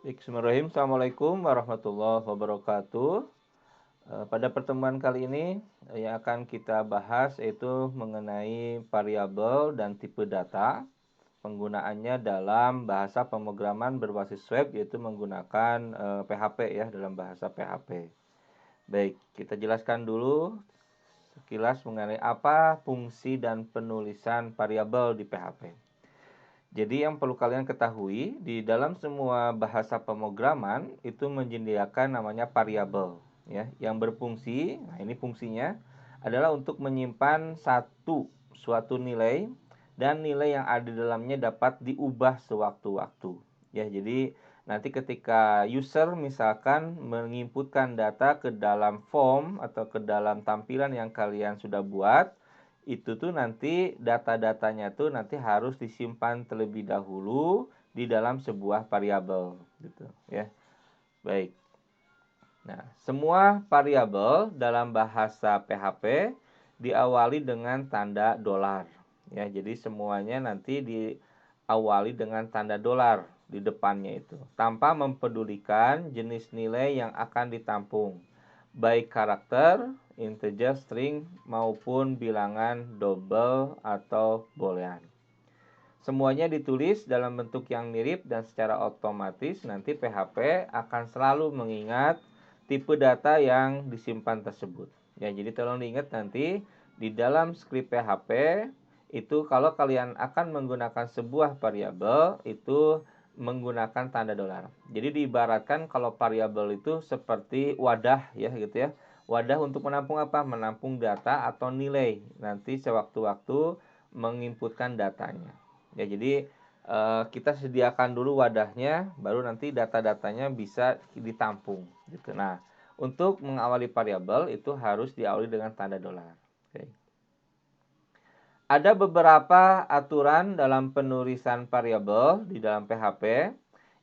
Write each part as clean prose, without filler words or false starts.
Bismillahirrahmanirrahim. Assalamualaikum warahmatullahi wabarakatuh. Pada pertemuan kali ini yang akan kita bahas yaitu mengenai variabel dan tipe data. Penggunaannya dalam bahasa pemrograman berbasis web yaitu menggunakan PHP ya, dalam bahasa PHP. Baik, kita jelaskan dulu sekilas mengenai apa fungsi dan penulisan variabel di PHP. Jadi yang perlu kalian ketahui, di dalam semua bahasa pemrograman itu menyediakan namanya variabel ya, yang berfungsi. Nah, ini fungsinya adalah untuk menyimpan suatu nilai, dan nilai yang ada di dalamnya dapat diubah sewaktu-waktu. Ya, jadi nanti ketika user misalkan menginputkan data ke dalam form atau ke dalam tampilan yang kalian sudah buat, itu tuh nanti data-datanya tuh nanti harus disimpan terlebih dahulu di dalam sebuah variabel gitu ya. Baik. Nah, semua variabel dalam bahasa PHP diawali dengan tanda dolar ya. Jadi semuanya nanti diawali dengan tanda dolar di depannya itu, tanpa mempedulikan jenis nilai yang akan ditampung, baik karakter, integer, string, maupun bilangan, double, atau boolean. Semuanya ditulis dalam bentuk yang mirip dan secara otomatis nanti PHP akan selalu mengingat tipe data yang disimpan tersebut. Ya, jadi tolong diingat nanti di dalam skrip PHP itu kalau kalian akan menggunakan sebuah variabel itu menggunakan tanda dolar. Jadi diibaratkan kalau variabel itu seperti wadah ya gitu ya. Wadah untuk menampung apa? Menampung data atau nilai. Nanti sewaktu-waktu menginputkan datanya. Ya, jadi kita sediakan dulu wadahnya, baru nanti data-datanya bisa ditampung gitu. Nah, untuk mengawali variabel itu harus diawali dengan tanda dolar. Oke. Ada beberapa aturan dalam penulisan variabel di dalam PHP.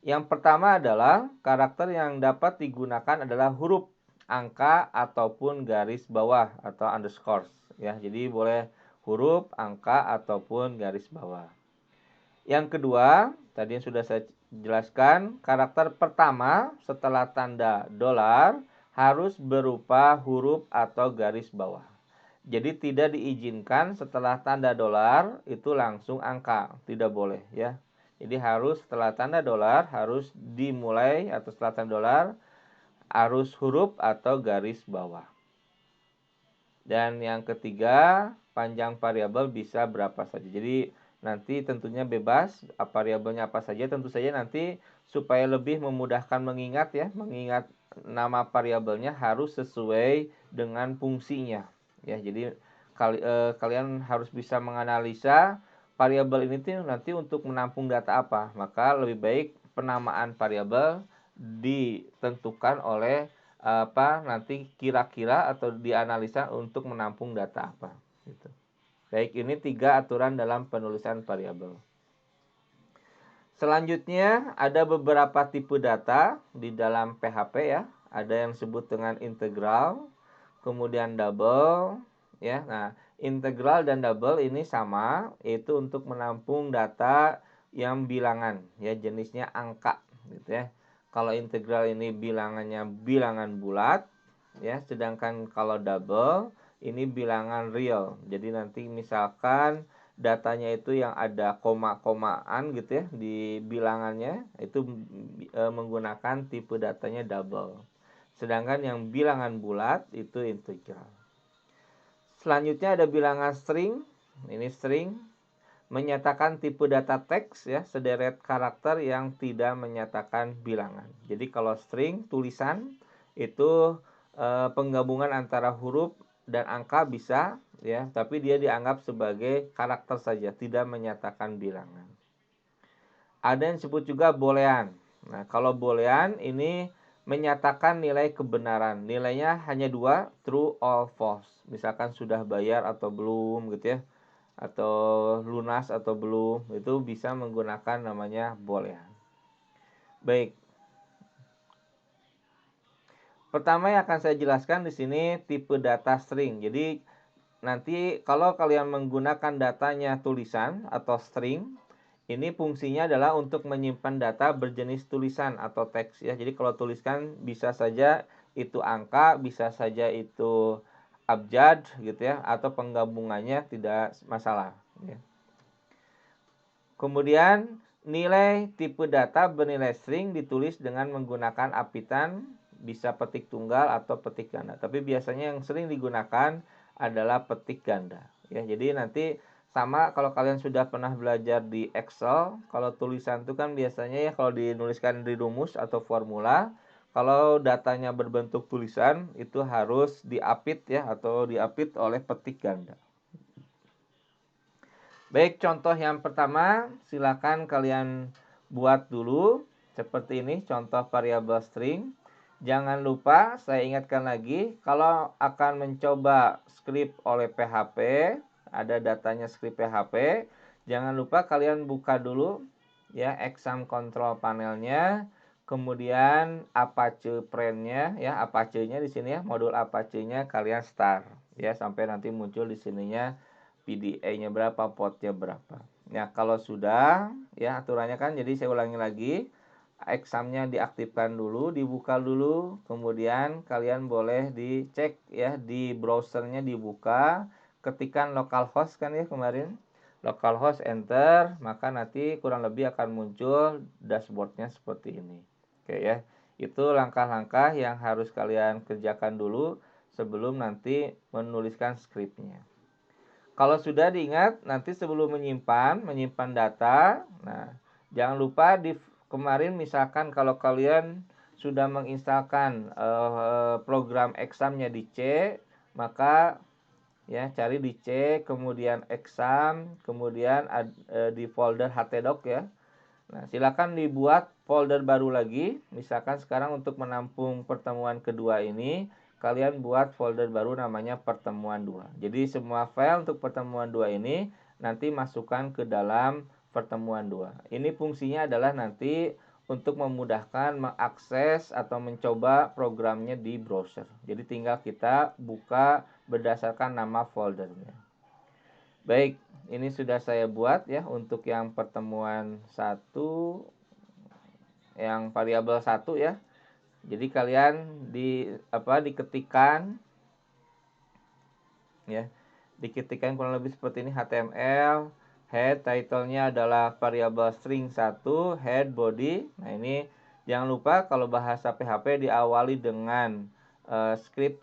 Yang pertama adalah karakter yang dapat digunakan adalah huruf, angka, ataupun garis bawah atau underscore ya. Jadi boleh huruf, angka, ataupun garis bawah. Yang kedua, tadi yang sudah saya jelaskan, karakter pertama setelah tanda dolar harus berupa huruf atau garis bawah. Jadi tidak diizinkan setelah tanda dolar itu langsung angka, tidak boleh ya. Jadi harus setelah tanda dolar harus dimulai, atau setelah tanda dolar harus huruf atau garis bawah. Dan yang ketiga, panjang variabel bisa berapa saja. Jadi nanti tentunya bebas variabelnya apa saja. Tentu saja nanti supaya lebih memudahkan mengingat ya, mengingat nama variabelnya harus sesuai dengan fungsinya. Ya, jadi kalian harus bisa menganalisa variabel ini tuh nanti untuk menampung data apa. Maka lebih baik penamaan variabel ditentukan oleh nanti kira-kira atau dianalisa untuk menampung data apa gitu. Baik, ini 3 aturan dalam penulisan variabel. Selanjutnya ada beberapa tipe data di dalam PHP ya. Ada yang disebut dengan integral, kemudian double ya. Nah, integral dan double ini sama, yaitu untuk menampung data yang bilangan ya, jenisnya angka gitu ya. Kalau integral ini bilangannya bilangan bulat ya, sedangkan kalau double ini bilangan real. Jadi nanti misalkan datanya itu yang ada koma-komaan gitu ya di bilangannya, itu menggunakan tipe datanya double. Sedangkan yang bilangan bulat itu integral. Selanjutnya ada bilangan string. Ini string menyatakan tipe data teks ya, sederet karakter yang tidak menyatakan bilangan. Jadi kalau string tulisan itu penggabungan antara huruf dan angka bisa ya, tapi dia dianggap sebagai karakter saja, tidak menyatakan bilangan. Ada yang disebut juga boolean. Nah, kalau boolean ini menyatakan nilai kebenaran. Nilainya hanya 2, true or false. Misalkan sudah bayar atau belum gitu ya, atau lunas atau belum, itu bisa menggunakan namanya boolean. Baik. Pertama yang akan saya jelaskan di sini tipe data string. Jadi nanti kalau kalian menggunakan datanya tulisan atau string, Ini fungsinya adalah untuk menyimpan data berjenis tulisan atau teks ya. Jadi kalau tuliskan bisa saja itu angka, bisa saja itu abjad gitu ya, atau penggabungannya tidak masalah ya. Kemudian nilai tipe data bernilai string ditulis dengan menggunakan apitan, bisa petik tunggal atau petik ganda. Tapi biasanya yang sering digunakan adalah petik ganda ya. Jadi nanti sama kalau kalian sudah pernah belajar di Excel, kalau tulisan itu kan biasanya ya kalau dinuliskan di rumus atau formula, kalau datanya berbentuk tulisan itu harus diapit ya, atau diapit oleh petik ganda. Baik, contoh yang pertama silakan kalian buat dulu seperti ini, contoh variabel string. Jangan lupa saya ingatkan lagi, kalau akan mencoba script oleh PHP, ada datanya script PHP, jangan lupa kalian buka dulu ya exam control panelnya, kemudian Apache print-nya ya, Apache-nya di sini ya, modul Apache-nya kalian start ya sampai nanti muncul di sininya PDA-nya berapa, potnya berapa. Nah, kalau sudah ya aturannya kan, jadi saya ulangi lagi. Examnya diaktifkan dulu, dibuka dulu, kemudian kalian boleh dicek ya di browsernya, dibuka, ketikkan localhost kan ya kemarin, localhost enter, maka nanti kurang lebih akan muncul dashboardnya seperti ini. Oke ya, itu langkah-langkah yang harus kalian kerjakan dulu sebelum nanti menuliskan skripnya. Kalau sudah diingat, nanti sebelum menyimpan data, nah jangan lupa di kemarin misalkan kalau kalian sudah menginstalkan program examnya di C, maka ya cari di C, kemudian exam, kemudian di folder htdoc ya. Nah, silakan dibuat folder baru lagi. Misalkan sekarang untuk menampung pertemuan kedua ini, kalian buat folder baru namanya pertemuan 2. Jadi semua file untuk pertemuan 2 ini nanti masukkan ke dalam pertemuan 2. Ini fungsinya adalah nanti untuk memudahkan mengakses atau mencoba programnya di browser. Jadi tinggal kita buka berdasarkan nama foldernya. Baik, ini sudah saya buat ya untuk yang pertemuan 1, yang variabel 1 ya. Jadi kalian diketikkan ya. Diketikkan kurang lebih seperti ini, HTML, head, title-nya adalah variabel string 1, head, body. Nah, ini jangan lupa kalau bahasa PHP diawali dengan script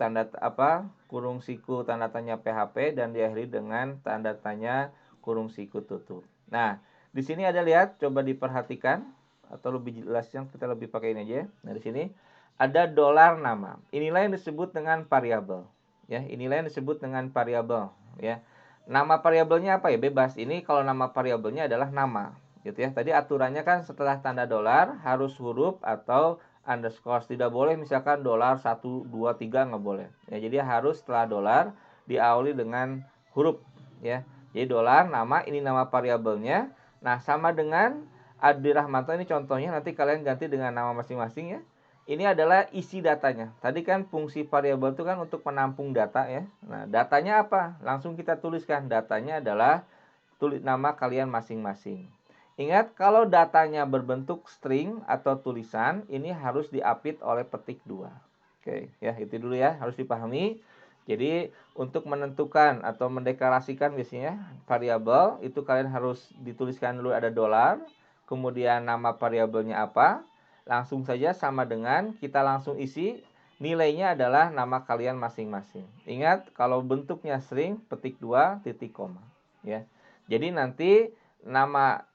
kurung siku tanda tanya PHP dan diakhiri dengan tanda tanya kurung siku tutup. Nah, di sini ada lihat, coba diperhatikan atau lebih jelasnya kita lebih pakai ini aja. Nah, di sini ada dolar nama. Inilah yang disebut dengan variabel. Ya, inilah yang disebut dengan variabel ya. Nama variabelnya apa ya? Bebas. Ini kalau nama variabelnya adalah nama gitu ya. Tadi aturannya kan setelah tanda dolar harus huruf atau underscore, tidak boleh misalkan dolar 1 2 3 nggak boleh ya. Jadi harus setelah dolar diawali dengan huruf ya. Jadi dolar nama, ini nama variabelnya. Nah, sama dengan Adi Rahmanto ini contohnya, nanti kalian ganti dengan nama masing-masing ya. Ini adalah isi datanya. Tadi kan fungsi variabel itu kan untuk menampung data ya. Nah, datanya apa? Langsung kita tuliskan. Datanya adalah tulis nama kalian masing-masing. Ingat, kalau datanya berbentuk string atau tulisan, ini harus diapit oleh petik 2. Oke, ya itu dulu ya, harus dipahami. Jadi, untuk menentukan atau mendeklarasikan biasanya variabel, itu kalian harus dituliskan dulu ada dolar, kemudian nama variabelnya apa. Langsung saja sama dengan kita langsung isi, nilainya adalah nama kalian masing-masing. Ingat, kalau bentuknya string, petik 2 titik koma, ya. Jadi nanti nama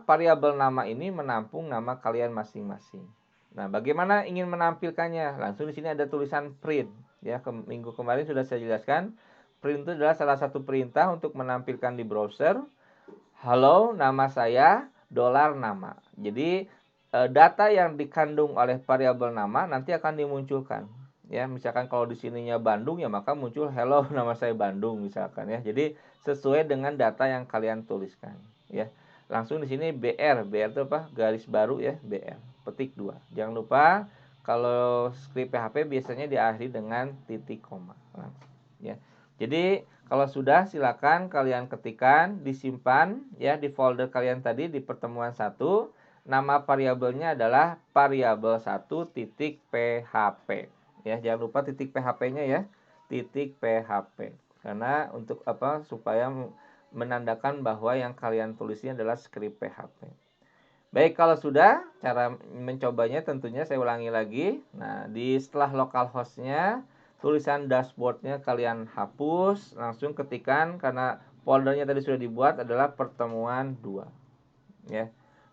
variabel nama ini menampung nama kalian masing-masing. Nah, bagaimana ingin menampilkannya? Langsung di sini ada tulisan print ya. Minggu kemarin sudah saya jelaskan. Print itu adalah salah satu perintah untuk menampilkan di browser. Halo, nama saya dolar nama. Jadi data yang dikandung oleh variabel nama nanti akan dimunculkan. Ya, misalkan kalau di sininya Bandung ya maka muncul hello nama saya Bandung misalkan ya. Jadi sesuai dengan data yang kalian tuliskan ya. Langsung di sini BR itu apa? Garis baru ya, BR. Petik 2. Jangan lupa kalau script PHP biasanya diakhiri dengan titik koma. Langsung, ya. Jadi kalau sudah silakan kalian ketikkan, disimpan ya di folder kalian tadi di pertemuan 1. Nama variabelnya adalah variabel 1.php. Ya, jangan lupa titik PHP-nya ya. Titik PHP. Karena untuk apa? Supaya menandakan bahwa yang kalian tulisnya adalah skrip PHP. Baik, kalau sudah, cara mencobanya tentunya saya ulangi lagi. Nah, di setelah localhost-nya, tulisan dashboard-nya kalian hapus, langsung ketikkan karena foldernya tadi sudah dibuat adalah pertemuan 2. Ya.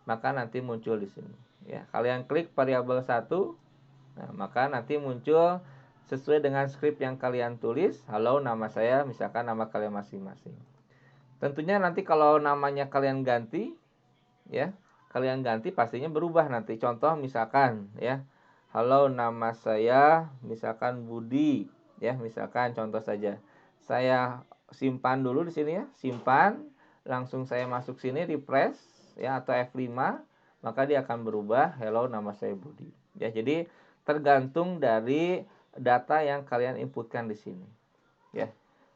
Maka nanti muncul di sini. Ya, kalian klik variabel 1. Nah, maka nanti muncul sesuai dengan skrip yang kalian tulis. Halo, nama saya, misalkan nama kalian masing-masing. Tentunya nanti kalau namanya kalian ganti, ya, kalian ganti pastinya berubah nanti. Contoh misalkan ya, halo nama saya misalkan Budi ya, misalkan contoh saja. Saya simpan dulu di sini ya, simpan, langsung saya masuk sini refresh ya atau F5, maka dia akan berubah hello nama saya Budi. Ya, jadi tergantung dari data yang kalian inputkan di sini. Ya.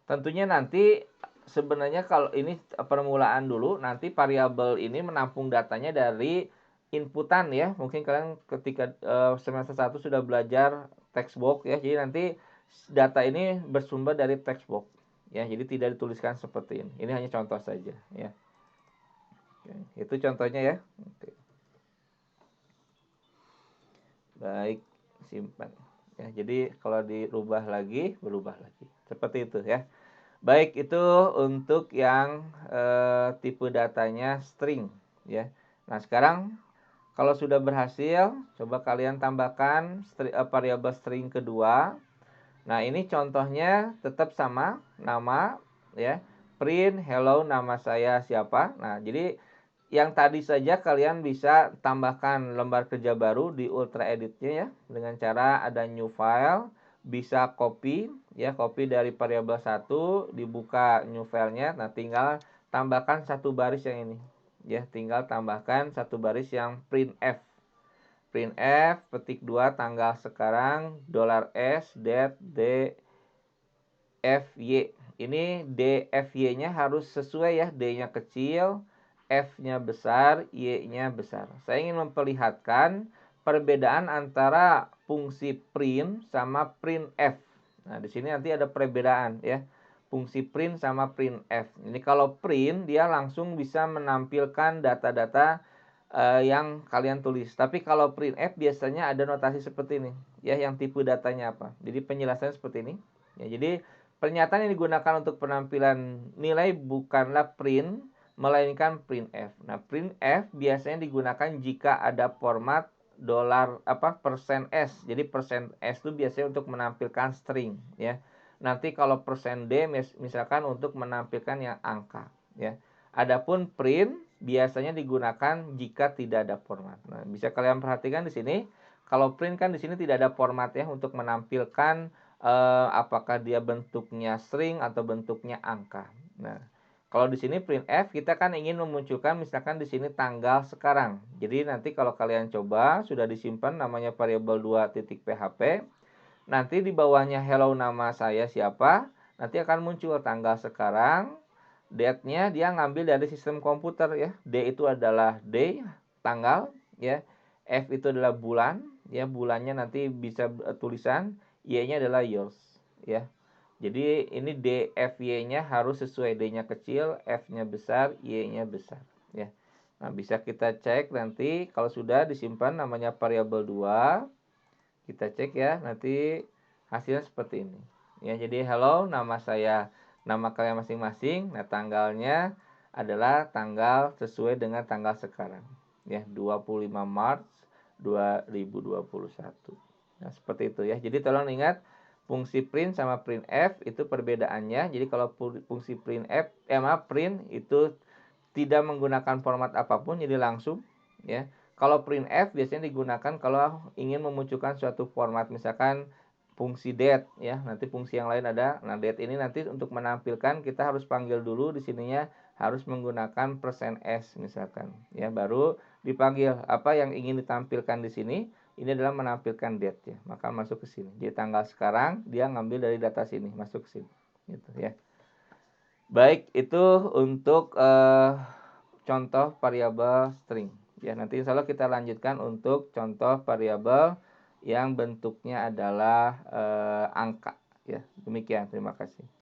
Tentunya nanti sebenarnya kalau ini permulaan dulu, nanti variabel ini menampung datanya dari inputan ya. Mungkin kalian ketika semester 1 sudah belajar textbox ya. Jadi nanti data ini bersumber dari textbox ya. Jadi tidak dituliskan seperti ini. Ini hanya contoh saja ya. Oke, itu contohnya ya. Oke. Baik, simpan. Ya, jadi kalau dirubah lagi, berubah lagi. Seperti itu ya. Baik, itu untuk yang tipe datanya string ya. Nah, sekarang kalau sudah berhasil, coba kalian tambahkan variabel string kedua. Nah, ini contohnya tetap sama, nama ya. Print hello nama saya siapa. Nah, jadi yang tadi saja kalian bisa tambahkan lembar kerja baru di Ultra Edit-nya ya dengan cara ada new file, bisa copy ya, copy dari variabel 1 dibuka new filenya. Nah, tinggal tambahkan satu baris yang ini. Ya, tinggal tambahkan satu baris yang printf. Printf petik 2 tanggal sekarang $s date dfy. Ini dfy-nya harus sesuai ya, D-nya kecil, F-nya besar, Y-nya besar. Saya ingin memperlihatkan perbedaan antara fungsi print sama printf. Nah, di sini nanti ada perbedaan ya. Fungsi print sama printf. Ini kalau print dia langsung bisa menampilkan data-data yang kalian tulis. Tapi kalau printf biasanya ada notasi seperti ini ya, yang tipe datanya apa. Jadi penjelasannya seperti ini. Ya, jadi pernyataan yang digunakan untuk penampilan nilai bukanlah print, melainkan printf. Nah, printf biasanya digunakan jika ada format $s. Jadi %s itu biasanya untuk menampilkan string ya. Nanti kalau %d misalkan untuk menampilkan yang angka ya. Adapun print biasanya digunakan jika tidak ada format. Nah, bisa kalian perhatikan di sini. Kalau print kan di sini tidak ada format ya untuk menampilkan apakah dia bentuknya string atau bentuknya angka. Nah, kalau di sini printf kita kan ingin memunculkan misalkan di sini tanggal sekarang. Jadi nanti kalau kalian coba sudah disimpan namanya variabel 2.php. Nanti di bawahnya hello nama saya siapa. Nanti akan muncul tanggal sekarang. Date-nya dia ngambil dari sistem komputer ya. D itu adalah day, tanggal ya. F itu adalah bulan ya. Bulannya nanti bisa tulisan, Y-nya adalah yours ya. Jadi ini D, F, Y-nya harus sesuai, D-nya kecil, F-nya besar, Y-nya besar ya. Nah, bisa kita cek nanti kalau sudah disimpan namanya variabel 2. Kita cek ya, nanti hasilnya seperti ini. Ya, jadi hello, nama saya, nama kalian masing-masing. Nah, tanggalnya adalah tanggal sesuai dengan tanggal sekarang. Ya, 25 Maret 2021. Nah, seperti itu ya. Jadi tolong ingat fungsi print sama printf itu perbedaannya. Jadi kalau fungsi printf print itu tidak menggunakan format apapun, jadi langsung ya. Kalau printf biasanya digunakan kalau ingin memunculkan suatu format, misalkan fungsi date ya. Nanti fungsi yang lain ada. Nah, date ini nanti untuk menampilkan kita harus panggil dulu di sininya, harus menggunakan %s misalkan ya, baru dipanggil apa yang ingin ditampilkan di sini. Ini adalah menampilkan date ya. Maka masuk ke sini. Jadi tanggal sekarang dia ngambil dari data sini, masuk ke sini. gitu ya. Baik, itu untuk contoh variabel string. Ya, nanti insya Allah kita lanjutkan untuk contoh variabel yang bentuknya adalah angka. Ya, demikian. Terima kasih.